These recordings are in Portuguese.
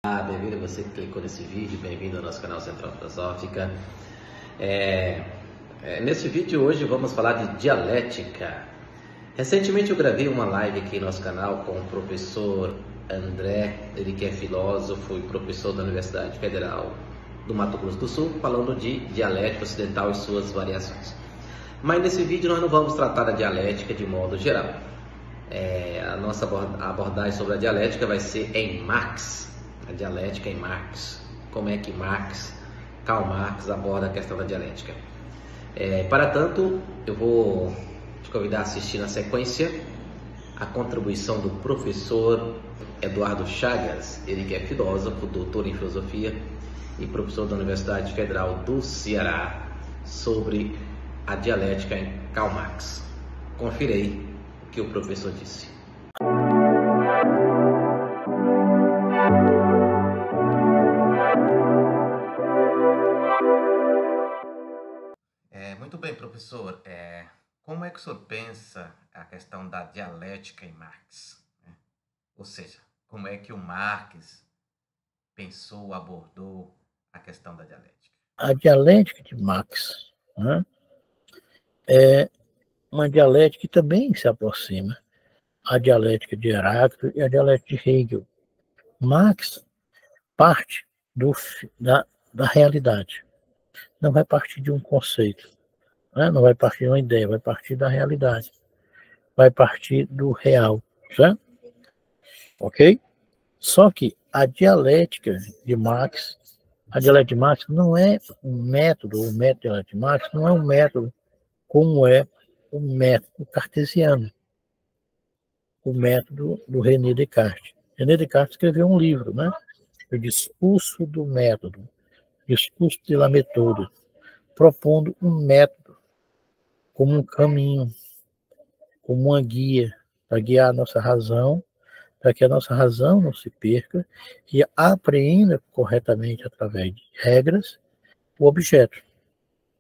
Bem-vindo a você que clicou nesse vídeo, bem-vindo ao nosso canal Central Filosófica. Nesse vídeo hoje vamos falar de dialética. Recentemente eu gravei uma live aqui no nosso canal com o professor André, ele que é filósofo e professor da Universidade Federal do Mato Grosso do Sul, falando de dialética ocidental e suas variações. Mas nesse vídeo nós não vamos tratar da dialética de modo geral. A nossa abordagem sobre a dialética vai ser em Marx. A dialética em Marx. Como é que Karl Marx aborda a questão da dialética. Para tanto, eu vou te convidar a assistir na sequência a contribuição do professor Eduardo Chagas, ele que é filósofo, doutor em filosofia e professor da Universidade Federal do Ceará, sobre a dialética em Karl Marx. Confira aí o que o professor disse. Muito bem, professor. Como é que o senhor pensa a questão da dialética em Marx? Ou seja, como é que o Marx pensou, abordou a questão da dialética? A dialética de Marx, né, é uma dialética que também se aproxima à dialética de Heráclito e à dialética de Hegel. Marx parte da realidade, não vai partir de um conceito, né? Não vai partir de uma ideia, vai partir da realidade, vai partir do real, certo? Ok? Só que a dialética de Marx não é um método, o método dialético de Marx não é um método como é o método cartesiano, o método do René Descartes. René Descartes escreveu um livro, né? O Discurso do Método, Discurso de la Méthode, propondo um método como um caminho, como uma guia, para guiar a nossa razão, para que a nossa razão não se perca e apreenda corretamente, através de regras, o objeto.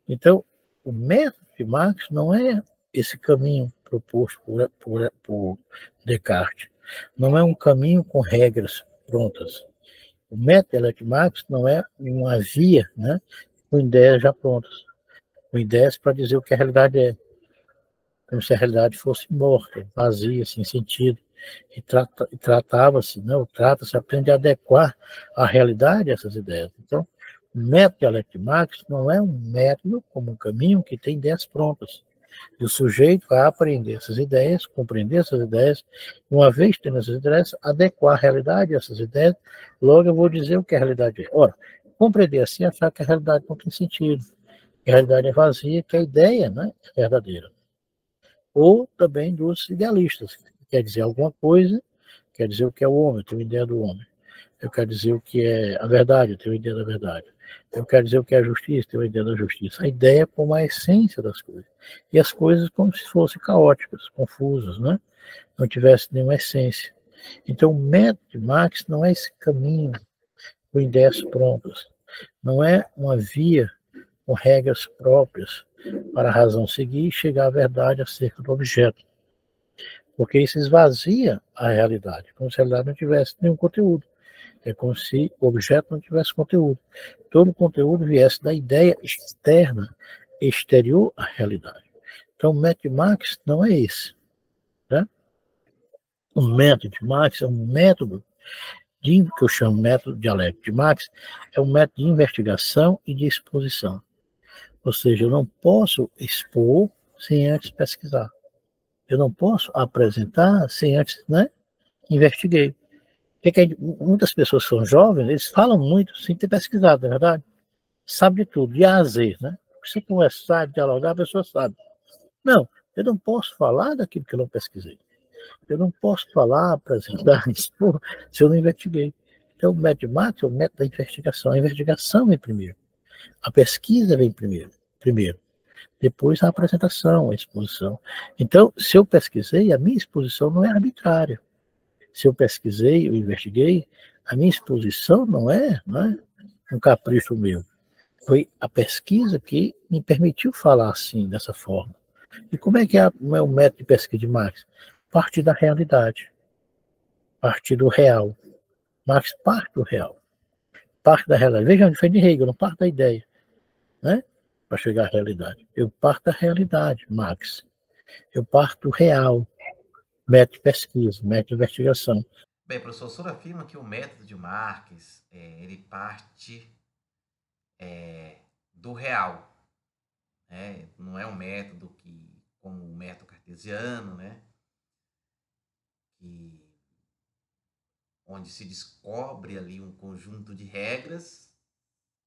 Então, o método de Marx não é esse caminho proposto por Descartes. Não é um caminho com regras prontas. O método de Marx não é uma via, né, com ideias já prontas. Com ideias para dizer o que a realidade é. Como se a realidade fosse morta, vazia, sem sentido. E tratava-se, né, trata-se apenas de adequar a realidade a essas ideias. Então, o método dialético de Marx não é um método como um caminho que tem ideias prontas. E o sujeito vai aprender essas ideias, compreender essas ideias, e uma vez tendo essas ideias, adequar a realidade a essas ideias. Logo eu vou dizer o que a realidade é. Ora, compreender assim é achar que a realidade não tem sentido, que a realidade é vazia, que a ideia, né, é verdadeira. Ou também dos idealistas, que quer dizer alguma coisa, quer dizer o que é o homem, eu tenho uma ideia do homem. Eu quero dizer o que é a verdade, eu tenho uma ideia da verdade. Eu quero dizer o que é a justiça, eu tenho uma ideia da justiça. A ideia como a essência das coisas. E as coisas como se fossem caóticas, confusas, né? Não tivesse nenhuma essência. Então, o método de Marx não é esse caminho com ideias prontas. Não é uma via com regras próprias para a razão seguir e chegar à verdade acerca do objeto. Porque isso esvazia a realidade, como se a realidade não tivesse nenhum conteúdo. É como se o objeto não tivesse conteúdo. Todo o conteúdo viesse da ideia externa, exterior à realidade. Então, o método de Marx não é esse. Né? O método de Marx é um método, que eu chamo método dialético de Marx, é um método de investigação e de exposição. Ou seja, eu não posso expor sem antes pesquisar. Eu não posso apresentar sem antes, né, investiguei. Muitas pessoas que são jovens, eles falam muito sem ter pesquisado, não é verdade? Sabe de tudo, de A a Z, né? Se conversar, dialogar, a pessoa sabe. Não, eu não posso falar daquilo que eu não pesquisei. Eu não posso falar, apresentar, expor, se eu não investiguei. Então, o método de Marx é o método da investigação. A investigação vem primeiro. A pesquisa vem primeiro. Depois a apresentação, a exposição. Então, se eu pesquisei, a minha exposição não é arbitrária. Se eu pesquisei, eu investiguei, a minha exposição não é um capricho meu. Foi a pesquisa que me permitiu falar assim, dessa forma. E como é que é o método de pesquisa de Marx? Partir da realidade, partir do real. Marx parte do real, parte da realidade. Veja onde foi de Hegel, não parte da ideia, né? Para chegar à realidade. Eu parto da realidade, Marx. Eu parto do real, método de pesquisa, método de investigação. Bem, professor, o senhor afirma que o método de Marx, ele parte do real, né? Não é um método como o método cartesiano, né? Onde se descobre ali um conjunto de regras,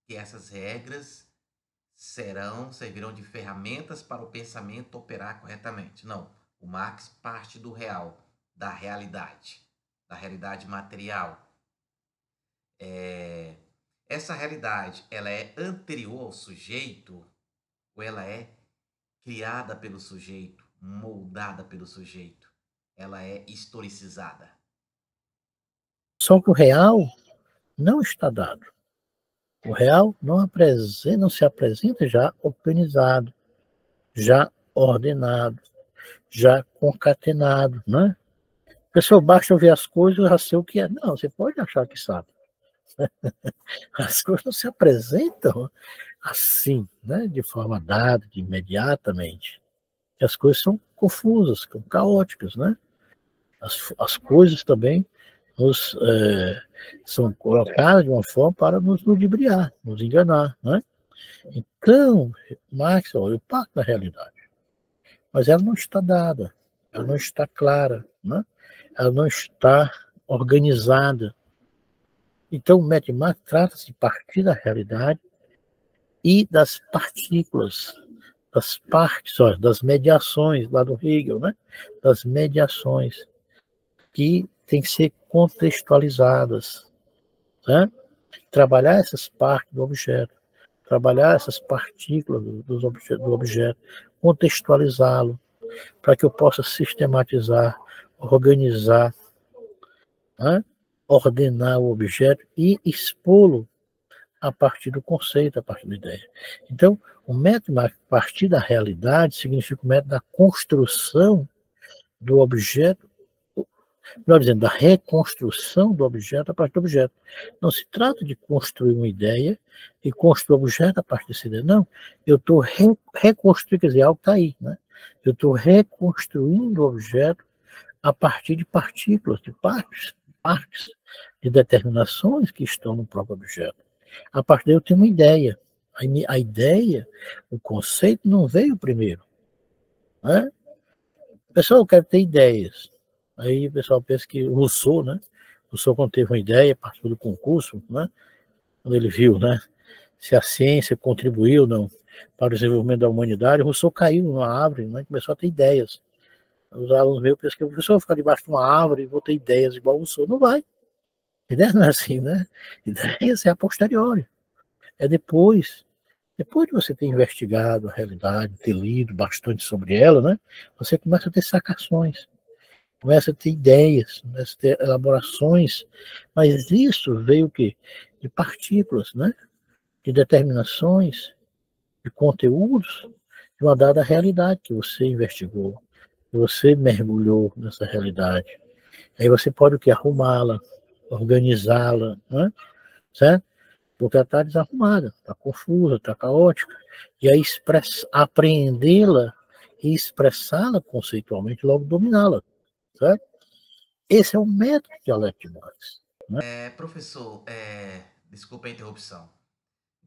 que essas regras servirão de ferramentas para o pensamento operar corretamente. Não, o Marx parte do real, da realidade material. Essa realidade, ela é anterior ao sujeito ou ela é criada pelo sujeito, moldada pelo sujeito? Ela é historicizada. Só que o real não está dado. O real não se apresenta já organizado, já ordenado, já concatenado, né? A pessoa basta ouvir as coisas e já sei o que é. Não, você pode achar que sabe. As coisas não se apresentam assim, né? De forma dada, imediatamente. As coisas são confusas, são caóticas, né? As coisas também são colocadas de uma forma para nos ludibriar, nos enganar, né? Então, Marx, eu parto da realidade, mas ela não está dada, ela não está clara, né? Ela não está organizada. Então, o método de Marx trata-se de partir da realidade e das partículas, das partes, das mediações, lá do Hegel, né? Das mediações que têm que ser contextualizadas, né? Trabalhar essas partes do objeto, trabalhar essas partículas do objeto, contextualizá-lo, para que eu possa sistematizar, organizar, né? Ordenar o objeto e expô-lo a partir do conceito, a partir da ideia. Então, o método a partir da realidade significa o método da construção do objeto, melhor dizendo, da reconstrução do objeto a partir do objeto. Não se trata de construir uma ideia e construir o objeto a partir dessa ideia. Não, eu estou reconstruindo, quer dizer, algo está aí, né? Eu estou reconstruindo o objeto a partir de partículas, de partes, de determinações que estão no próprio objeto. A partir daí eu tenho uma ideia. A ideia, o conceito não veio primeiro, né? O pessoal quer ter ideias. Aí o pessoal pensa que o Rousseau, né? Rousseau, quando teve uma ideia, participou do concurso, né? Quando ele viu, né? Se a ciência contribuiu ou não para o desenvolvimento da humanidade, o Rousseau caiu numa árvore, né? Começou a ter ideias. Os alunos meus pensam que o professor vai ficar debaixo de uma árvore e vou ter ideias igual o Rousseau. Não vai. Ideia não é assim, né? Ideias é a posteriori. É depois de você ter investigado a realidade, ter lido bastante sobre ela, né? Você começa a ter sacações, começa a ter ideias, começa a ter elaborações, mas isso veio o quê? De partículas, né? De determinações, de conteúdos, de uma dada realidade que você investigou, que você mergulhou nessa realidade. Aí você pode o quê? Arrumá-la, organizá-la, né? Certo? Porque ela está desarrumada, está confusa, está caótica. E aí apreendê-la e expressá-la conceitualmente, logo dominá-la. Certo? Esse é o método dialético de Marx. Né? Professor, desculpa a interrupção.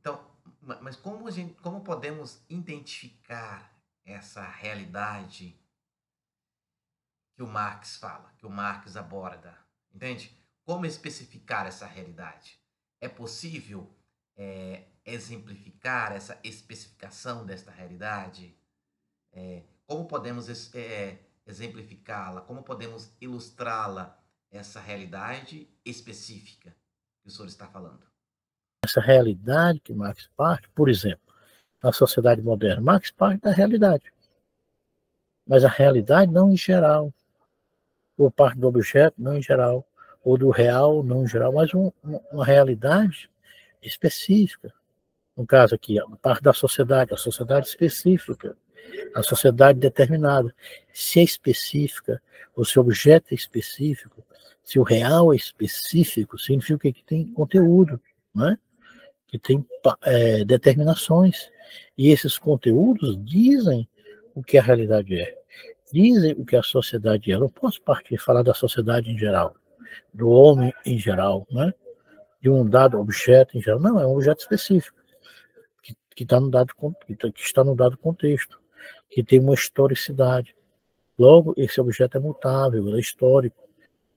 Então, mas como podemos identificar essa realidade que o Marx fala, que o Marx aborda? Entende? Como especificar essa realidade? É possível exemplificar essa especificação desta realidade? Como podemos exemplificá-la? Como podemos ilustrá-la, essa realidade específica que o senhor está falando? Essa realidade que Marx parte, por exemplo, na sociedade moderna, Marx parte da realidade. Mas a realidade não em geral, ou parte do objeto não em geral, ou do real não em geral, mas uma realidade específica. No caso aqui, a parte da sociedade, a sociedade específica, a sociedade determinada. Se é específica, ou se o objeto é específico, Se o real é específico, significa que tem conteúdo, né? Que tem determinações. E esses conteúdos dizem o que a realidade é, dizem o que a sociedade é. Eu não posso partir falar da sociedade em geral, do homem em geral, né? De um dado objeto em geral. Não, é um objeto específico, que está no dado contexto, que tem uma historicidade. Logo, esse objeto é mutável, ele é histórico,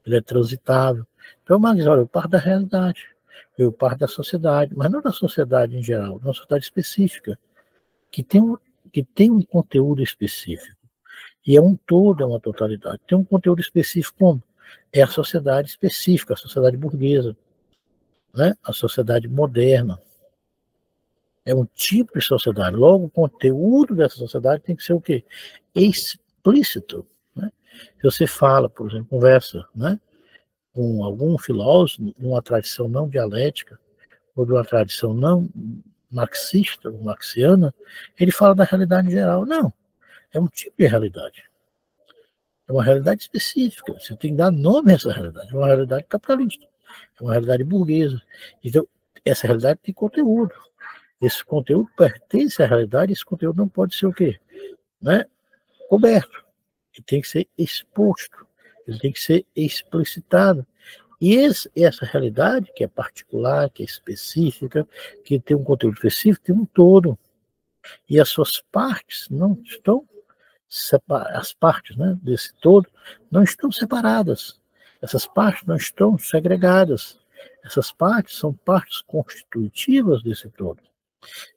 ele é transitável. Então, Marx, olha, eu parto da realidade, eu parto da sociedade, mas não da sociedade em geral, da sociedade específica, que tem um conteúdo específico. E é um todo, é uma totalidade. Tem um conteúdo específico como? É a sociedade específica, a sociedade burguesa, né? A sociedade moderna. É um tipo de sociedade. Logo, o conteúdo dessa sociedade tem que ser o quê? Explícito. Né? Se você fala, por exemplo, conversa, né, com algum filósofo de uma tradição não dialética, ou de uma tradição não marxista, ou marxiana, ele fala da realidade geral. Não, é um tipo de realidade. É uma realidade específica. Você tem que dar nome a essa realidade. É uma realidade capitalista. É uma realidade burguesa. Então, essa realidade tem conteúdo. Esse conteúdo pertence à realidade, esse conteúdo não pode ser o quê? Né? Coberto. Ele tem que ser exposto. Ele tem que ser explicitado. E essa realidade, que é particular, que é específica, que tem um conteúdo específico, tem um todo. E as suas partes não estão separadas. As partes, né, desse todo não estão separadas. Essas partes não estão segregadas. Essas partes são partes constitutivas desse todo.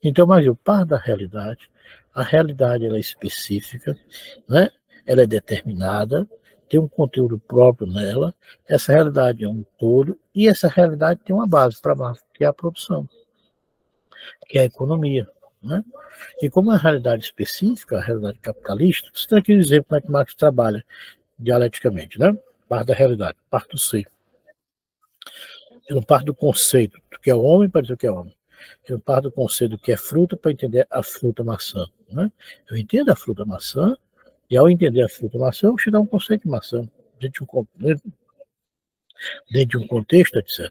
Então, mas eu parto da realidade. A realidade ela é específica, né? Ela é determinada, tem um conteúdo próprio nela. Essa realidade é um todo e essa realidade tem uma base para baixo, que é a produção, que é a economia, né? E como é a realidade específica, a realidade capitalista, você tem aqui um exemplo como é que Marx trabalha dialeticamente, né? Parte da realidade, parte do ser. Eu não parto do conceito do que é homem para dizer o que é homem. Eu parto do conceito do que é fruta para entender a fruta maçã. Né? Eu entendo a fruta maçã, e ao entender a fruta maçã, eu vou te dar um conceito de maçã, dentro de um contexto, etc.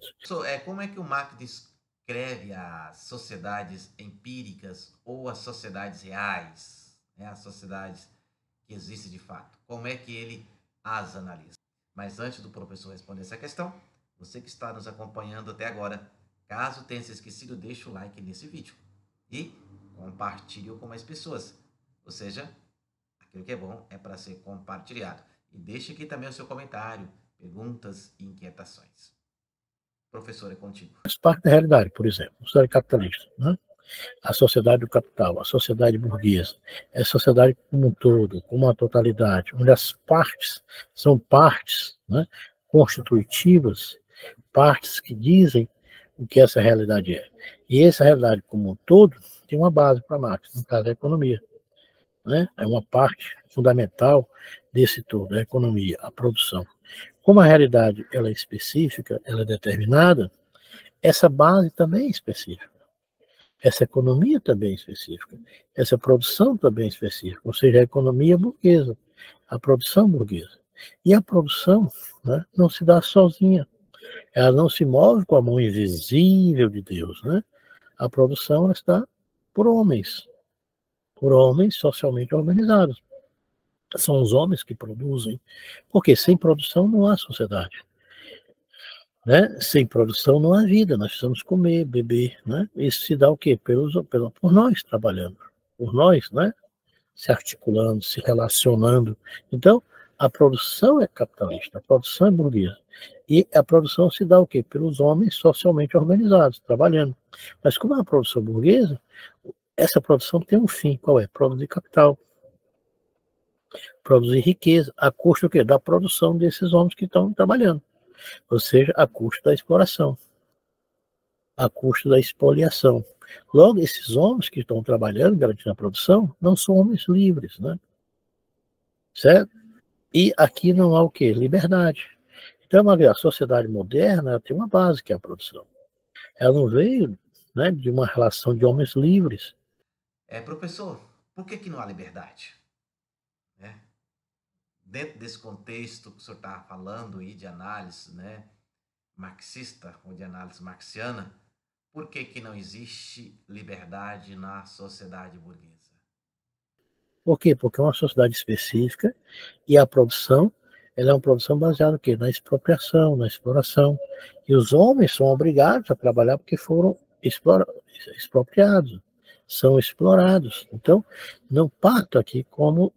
Como é que o Marx descreve as sociedades empíricas ou as sociedades reais, né? As sociedades que existem de fato? Como é que ele as analisa? Mas antes do professor responder essa questão, você que está nos acompanhando até agora, caso tenha se esquecido, deixa o like nesse vídeo e compartilhe com mais pessoas. Ou seja, aquilo que é bom é para ser compartilhado. E deixe aqui também o seu comentário, perguntas e inquietações. Professor, é contigo. Faz parte da realidade, por exemplo, a sociedade capitalista, né? A sociedade do capital, a sociedade burguesa, é a sociedade como um todo, como uma totalidade, onde as partes são partes, né, constitutivas, partes que dizem o que essa realidade é. E essa realidade como um todo tem uma base para Marx, no caso da economia. Né? É uma parte fundamental desse todo, a economia, a produção. Como a realidade ela é específica, ela é determinada, essa base também é específica. Essa economia também é específica. Essa produção também é específica. Ou seja, a economia burguesa, a produção burguesa. E a produção, né, não se dá sozinha. Ela não se move com a mão invisível de Deus. Né? A produção ela está por homens socialmente organizados. São os homens que produzem, porque sem produção não há sociedade. Né? Sem produção não há vida, nós precisamos comer, beber. Né? Isso se dá o quê? Por nós trabalhando, por nós, né? Se articulando, se relacionando. Então, a produção é capitalista, a produção é burguesa. E a produção se dá o quê? Pelos homens socialmente organizados, trabalhando. Mas como é uma produção burguesa, essa produção tem um fim. Qual é? Produzir capital. Produzir riqueza, a custo do quê? Da produção desses homens que estão trabalhando. Ou seja, a custo da exploração, a custo da expoliação. Logo, esses homens que estão trabalhando, garantindo a produção, não são homens livres, né? Certo? E aqui não há o quê? Liberdade. Então, a sociedade moderna tem uma base, que é a produção. Ela não veio, né, de uma relação de homens livres. Professor, por que não há liberdade? dentro desse contexto que o senhor está falando aí de análise, né, marxista ou de análise marxiana, por que que não existe liberdade na sociedade burguesa? Por quê? Porque é uma sociedade específica e a produção, ela é uma produção baseada no quê? Na expropriação, na exploração. E os homens são obrigados a trabalhar porque foram expropriados, são explorados. Então, não parto aqui como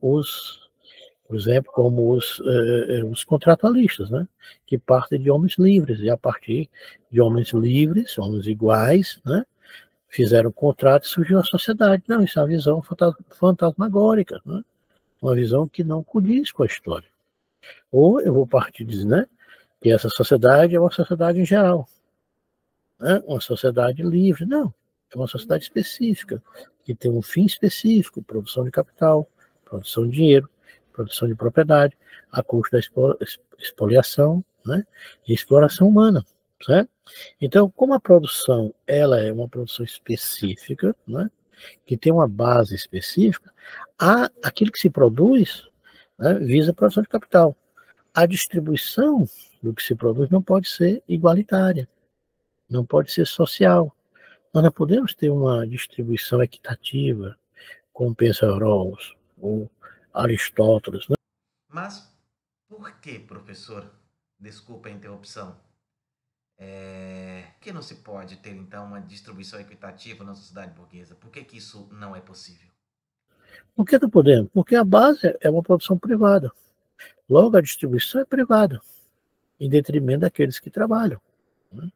por exemplo, como os contratualistas, né? Que partem de homens livres, e a partir de homens livres, homens iguais, né? Fizeram um contrato e surgiu a sociedade. Não, isso é uma visão fantasmagórica, né? Uma visão que não condiz com a história. Ou eu vou partir de dizer, né, que essa sociedade é uma sociedade em geral, né? Uma sociedade livre. Não, é uma sociedade específica, que tem um fim específico, produção de capital, produção de dinheiro, produção de propriedade, a custo da expoliação, né, e exploração humana, certo? Então, como a produção ela é uma produção específica, né, que tem uma base específica, aquilo que se produz, né, visa a produção de capital. A distribuição do que se produz não pode ser igualitária, não pode ser social. Nós não podemos ter uma distribuição equitativa, como pensa Rawls ou Aristóteles. Né? Mas por que, professor? Desculpa a interrupção. Por que não se pode ter, então, uma distribuição equitativa na sociedade burguesa? Por que que isso não é possível? Por que não podemos? Porque a base é uma produção privada. Logo, a distribuição é privada, em detrimento daqueles que trabalham. Né?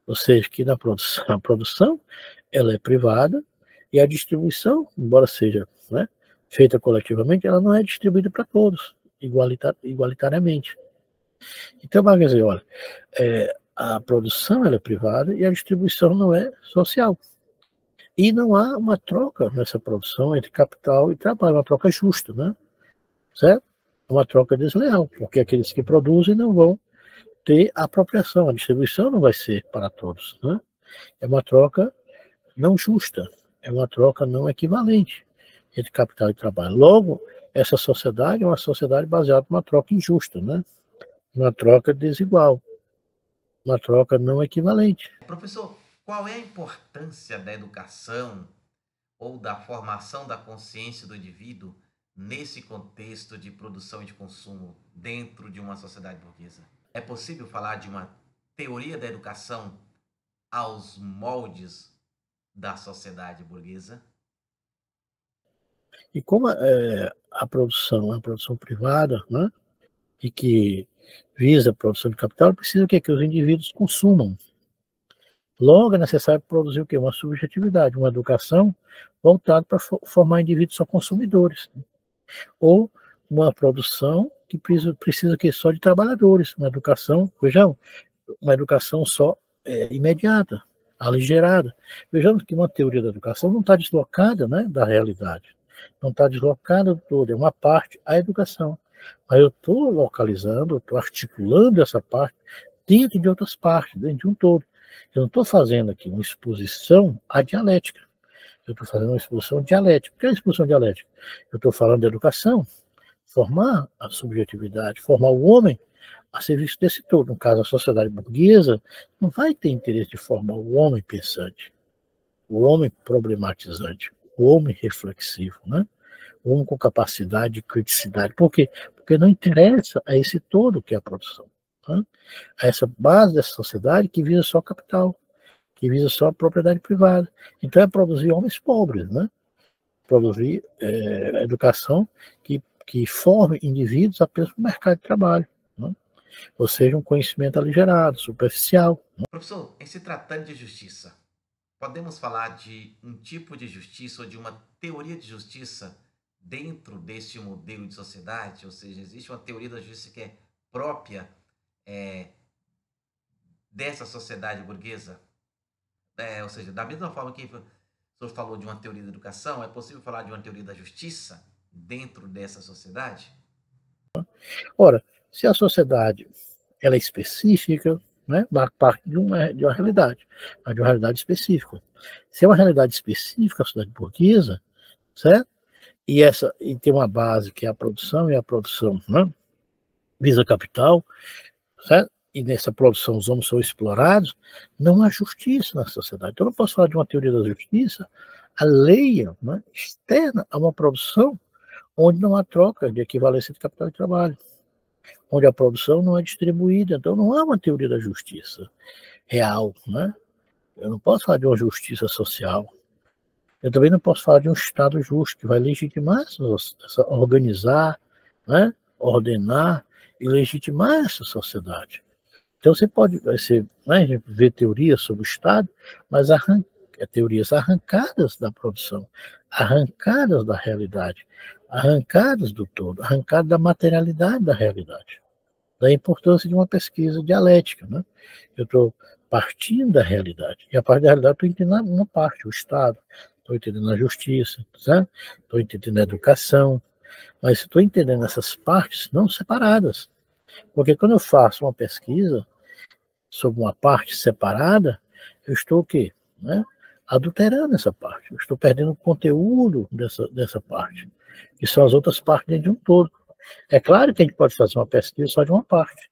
Ou seja, que na produção, a produção ela é privada e a distribuição, embora seja, né, feita coletivamente, ela não é distribuída para todos, igualitariamente. Então, quer dizer, olha, a produção ela é privada e a distribuição não é social. E não há uma troca nessa produção entre capital e trabalho, uma troca justa, né? Certo? Uma troca desleal, porque aqueles que produzem não vão ter apropriação, a distribuição não vai ser para todos, né? É uma troca não justa, é uma troca não equivalente entre capital e trabalho. Logo, essa sociedade é uma sociedade baseada numa troca injusta, né? Uma troca desigual, uma troca não equivalente. Professor, qual é a importância da educação ou da formação da consciência do indivíduo nesse contexto de produção e de consumo dentro de uma sociedade burguesa? É possível falar de uma teoria da educação aos moldes da sociedade burguesa? E como a produção é uma produção privada, né? E que visa a produção de capital, precisa que os indivíduos consumam. Logo, é necessário produzir o quê? Uma subjetividade, uma educação voltada para formar indivíduos só consumidores. Né? Ou uma produção que precisa que só de trabalhadores, uma educação, vejam, uma educação só imediata, aligerada. Vejamos que uma teoria da educação não está deslocada, né, da realidade, não está deslocada do todo, é uma parte, a educação. Mas eu estou localizando, estou articulando essa parte dentro de outras partes, dentro de um todo. Eu não estou fazendo aqui uma exposição à dialética. Eu estou fazendo uma exposição dialética. O que é a exposição dialética? Eu estou falando de educação, formar a subjetividade, formar o homem a serviço desse todo. No caso, a sociedade burguesa não vai ter interesse de formar o homem pensante, o homem problematizante, o homem reflexivo, né? O homem com capacidade de criticidade. Por quê? Porque não interessa a esse todo que é a produção. Né? A essa base dessa sociedade que visa só capital, que visa só a propriedade privada. Então é produzir homens pobres, né? Produzir educação que forme indivíduos apenas para o mercado de trabalho. Né? Ou seja, um conhecimento aligerado, superficial. Né? Professor, em se tratando de justiça, podemos falar de um tipo de justiça ou de uma teoria de justiça dentro deste modelo de sociedade? Ou seja, existe uma teoria da justiça que é própria dessa sociedade burguesa? Ou seja, da mesma forma que o senhor falou de uma teoria da educação, é possível falar de uma teoria da justiça dentro dessa sociedade? Ora, se a sociedade ela é específica, né, parte de uma realidade, de uma realidade específica. Se é uma realidade específica, a sociedade burguesa, certo? e tem uma base que é a produção, e a produção, né, visa capital, certo? E nessa produção os homens são explorados, não há justiça na sociedade. Então eu não posso falar de uma teoria da justiça alheia, né, externa a uma produção onde não há troca de equivalência de capital e trabalho, onde a produção não é distribuída. Então não há uma teoria da justiça real, né? Eu não posso falar de uma justiça social. Eu também não posso falar de um Estado justo, que vai legitimar, organizar, né, ordenar e legitimar essa sociedade. Então você pode né, ver teorias sobre o Estado, mas teorias arrancadas da produção, arrancadas da realidade, arrancadas do todo, arrancadas da materialidade da realidade, da importância de uma pesquisa dialética. Né? Eu estou partindo da realidade, e a partir da realidade estou entendendo uma parte, o Estado, estou entendendo a justiça, estou entendendo a educação, mas estou entendendo essas partes não separadas. Porque quando eu faço uma pesquisa sobre uma parte separada, eu estou o quê? Né? Adulterando essa parte. Eu estou perdendo o conteúdo dessa parte, que são as outras partes dentro de um todo. É claro que a gente pode fazer uma pesquisa só de uma parte.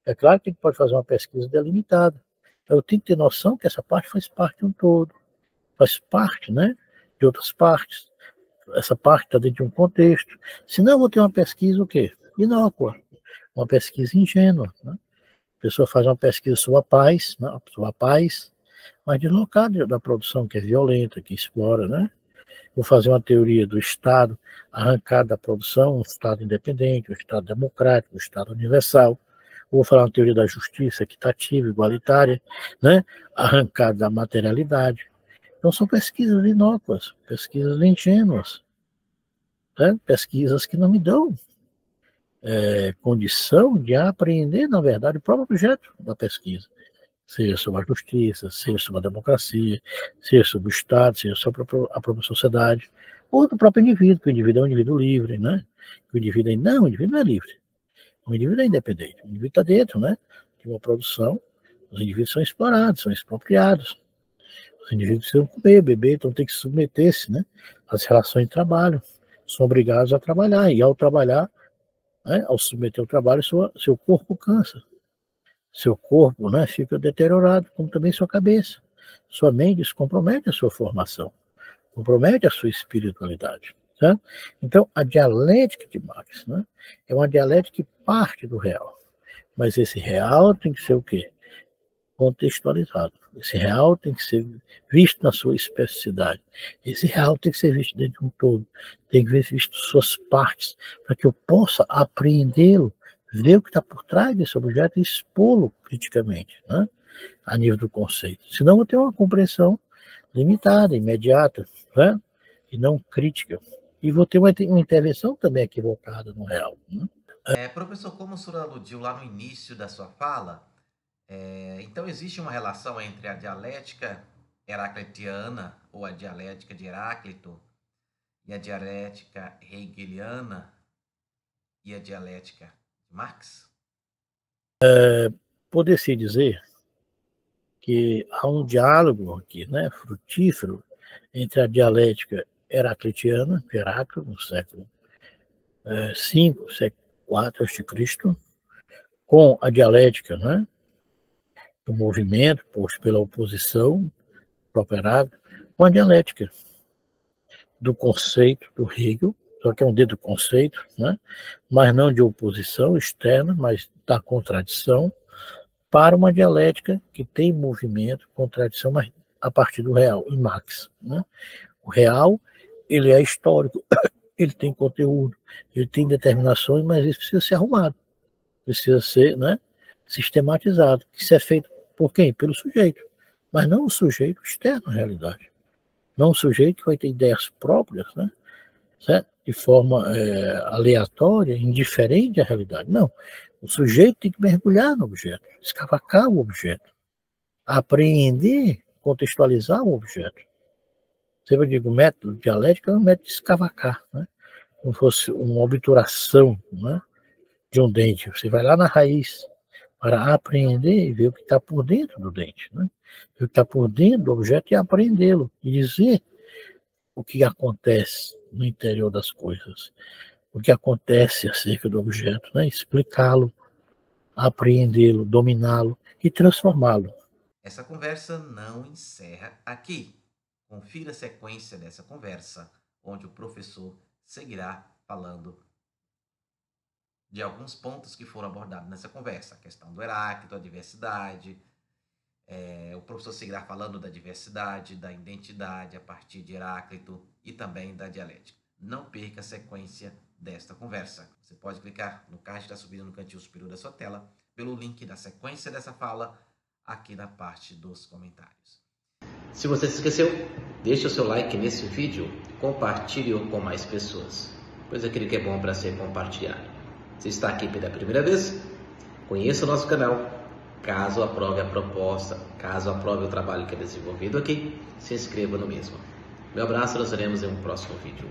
É claro que a gente pode fazer uma pesquisa delimitada. Eu tenho que ter noção que essa parte faz parte de um todo. Faz parte, né, de outras partes. Essa parte está dentro de um contexto. Senão eu vou ter uma pesquisa o quê? Inócua. Uma pesquisa ingênua. Né? A pessoa faz uma pesquisa sobre a paz, mas deslocada da produção que é violenta, que explora, né? Vou fazer uma teoria do Estado arrancado da produção, um Estado independente, um Estado democrático, um Estado universal. Vou falar uma teoria da justiça equitativa, igualitária, né? Arrancada da materialidade. Então são pesquisas inócuas, pesquisas ingênuas, né? Pesquisas que não me dão condição de apreender, na verdade, o próprio objeto da pesquisa. Seja sobre a justiça, seja sobre a democracia, seja sobre o Estado, seja sobre a própria sociedade, ou do próprio indivíduo, que o indivíduo é um indivíduo livre, né? Que o indivíduo não é livre. O indivíduo é independente. O indivíduo está dentro, né, de uma produção. Os indivíduos são explorados, são expropriados. Os indivíduos precisam comer, beber, então tem que submeter-se, né, às relações de trabalho. São obrigados a trabalhar, e ao trabalhar, né, ao submeter ao trabalho, seu corpo cansa. Seu corpo, né, fica deteriorado, como também sua cabeça. Sua mente compromete a sua formação, compromete a sua espiritualidade. Tá? Então, a dialética de Marx, né, é uma dialética que parte do real. Mas esse real tem que ser o quê? Contextualizado. Esse real tem que ser visto na sua especificidade. Esse real tem que ser visto dentro de um todo. Tem que ser visto suas partes, para que eu possa apreendê-lo, ver o que está por trás desse objeto e expô-lo criticamente, né? A nível do conceito. Senão eu tenho uma compreensão limitada, imediata, né? E não crítica. E vou ter uma intervenção também equivocada no real. Né? Professor, como o senhor aludiu lá no início da sua fala, então existe uma relação entre a dialética heraclitiana, ou a dialética de Heráclito, e a dialética hegeliana e a dialética de Marx? Poder-se dizer que há um diálogo aqui, né, frutífero, entre a dialética heraclitiana, de Heráclito, no século V, século IV a.C., com a dialética, né, do movimento posto pela oposição, próprio Heráclito, com a dialética do conceito do Hegel, só que é um dedo conceito, né, mas não de oposição externa, mas da contradição, para uma dialética que tem movimento, contradição, mas a partir do real, em Marx. Né? O real, ele é histórico, ele tem conteúdo, ele tem determinações, mas isso precisa ser arrumado, precisa ser, né, sistematizado. Isso é feito por quem? Pelo sujeito, mas não o sujeito externo à realidade. Não o sujeito que vai ter ideias próprias, né, certo? De forma aleatória, indiferente à realidade. Não. O sujeito tem que mergulhar no objeto, escavacar o objeto, apreender, contextualizar o objeto. Sempre eu digo, o método dialético é um método de escavacar, né? Como fosse uma obturação, né, de um dente. Você vai lá na raiz para apreender e ver o que está por dentro do dente, né? Ver o que está por dentro do objeto e apreendê-lo. E dizer o que acontece no interior das coisas, o que acontece acerca do objeto, né? Explicá-lo, apreendê-lo, dominá-lo e transformá-lo. Essa conversa não encerra aqui. Confira a sequência dessa conversa, onde o professor seguirá falando de alguns pontos que foram abordados nessa conversa. A questão do Heráclito, a diversidade. O professor seguirá falando da diversidade, da identidade a partir de Heráclito e também da dialética. Não perca a sequência desta conversa. Você pode clicar no card que está subindo no cantinho superior da sua tela, pelo link da sequência dessa fala, aqui na parte dos comentários. Se você se esqueceu, deixe o seu like nesse vídeo, compartilhe-o com mais pessoas, pois aquilo que é bom para ser compartilhado. Se está aqui pela primeira vez, conheça o nosso canal. Caso aprove a proposta, caso aprove o trabalho que é desenvolvido aqui, se inscreva no mesmo. Meu abraço, nós veremos em um próximo vídeo.